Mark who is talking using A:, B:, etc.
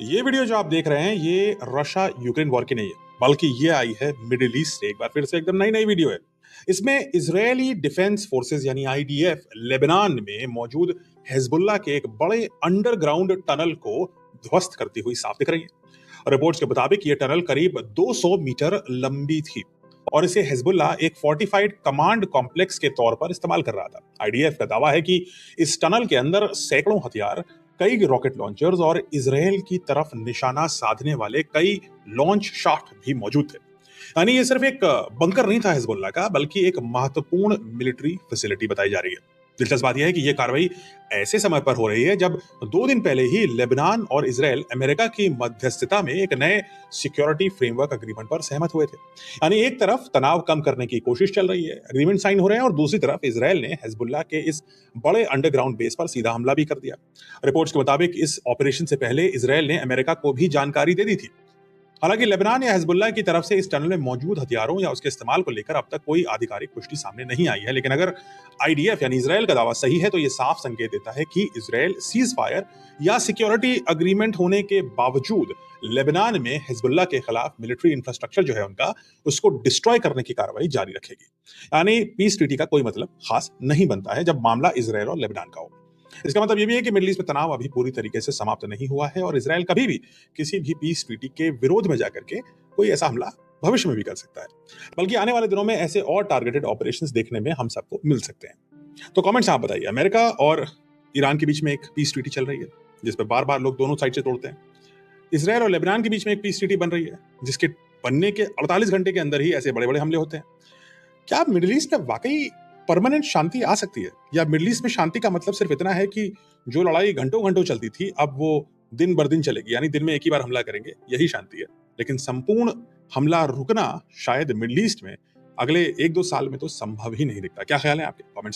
A: ये वीडियो जो आप देख रहे हैं ये रशिया यूक्रेन वॉर की नहीं है, बल्कि ये आई है मिडिल ईस्ट से। एक बार फिर से एकदम नई नई वीडियो है। इसमें इजरायली डिफेंस फोर्सेस यानी आईडीएफ लेबनान में मौजूद हिजबुल्लाह के एक बड़े अंडरग्राउंड टनल को ध्वस्त करती हुई साफ दिख रही है। रिपोर्ट्स के मुताबिक ये टनल करीब 200 मीटर लंबी थी और इसे हिजबुल्लाह एक फोर्टिफाइड कमांड कॉम्प्लेक्स के तौर पर इस्तेमाल कर रहा था। आईडीएफ का दावा है कि इस टनल के अंदर सैकड़ों हथियार, कई रॉकेट लॉन्चर्स और इसराइल की तरफ निशाना साधने वाले कई लॉन्च शाफ्ट भी मौजूद थे। यानी ये सिर्फ एक बंकर नहीं था हिजबुल्लाह का, बल्कि एक महत्वपूर्ण मिलिट्री फैसिलिटी बताई जा रही है। दिलचस्प बात यह है कि यह कार्रवाई ऐसे समय पर हो रही है जब 2 दिन पहले ही लेबनान और इसराइल अमेरिका की मध्यस्थता में एक नए सिक्योरिटी फ्रेमवर्क अग्रीमेंट पर सहमत हुए थे। यानी एक तरफ तनाव कम करने की कोशिश चल रही है, एग्रीमेंट साइन हो रहे हैं, और दूसरी तरफ इसराइल ने हिजबुल्लाह के इस बड़े अंडरग्राउंड बेस पर सीधा हमला भी कर दिया। रिपोर्ट्स के मुताबिक इस ऑपरेशन से पहले इसराइल ने अमेरिका को भी जानकारी दे दी थी। हालांकि लेबनान या हिजबुल्लाह की तरफ से इस टनल में मौजूद हथियारों या उसके इस्तेमाल को लेकर अब तक कोई आधिकारिक पुष्टि सामने नहीं आई है। लेकिन अगर आईडीएफ यानी इसराइल का दावा सही है तो यह साफ संकेत देता है कि इसराइल सीज फायर या सिक्योरिटी अग्रीमेंट होने के बावजूद लेबनान में हिजबुल्लाह के खिलाफ मिलिट्री इंफ्रास्ट्रक्चर जो है उनका, उसको डिस्ट्रॉय करने की कार्रवाई जारी रखेगी। यानी पीस ट्रीटी का कोई मतलब खास नहीं बनता है जब मामला इसराइल और लेबनान का हो। इसका मतलब ये भी है कि मिडल ईस्ट में तनाव अभी पूरी तरीके से समाप्त नहीं हुआ है और इसराइल कभी भी किसी भी पीस ट्रीटी के विरोध में जाकर के कोई ऐसा हमला भविष्य में भी कर सकता है। बल्कि आने वाले दिनों में ऐसे और टारगेटेड ऑपरेशंस देखने में हम सबको मिल सकते हैं। तो कमेंट्स आप बताइए, अमेरिका और ईरान के बीच में एक पीस ट्रीटी चल रही है जिसपे बार बार लोग दोनों साइड से तोड़ते हैं। इसराइल और लेबनान के बीच में एक पीस ट्रीटी बन रही है जिसके बनने के 48 घंटे के अंदर ही ऐसे बड़े बड़े हमले होते हैं। क्या मिडिल ईस्ट में वाकई परमानेंट शांति आ सकती है, या मिडिल ईस्ट में शांति का मतलब सिर्फ इतना है कि जो लड़ाई घंटों घंटों चलती थी अब वो दिन बर दिन चलेगी, यानी दिन में एक ही बार हमला करेंगे, यही शांति है। लेकिन संपूर्ण हमला रुकना शायद मिडिल ईस्ट में अगले 1-2 साल में तो संभव ही नहीं दिखता। क्या ख्याल है आपके? कमेंट्स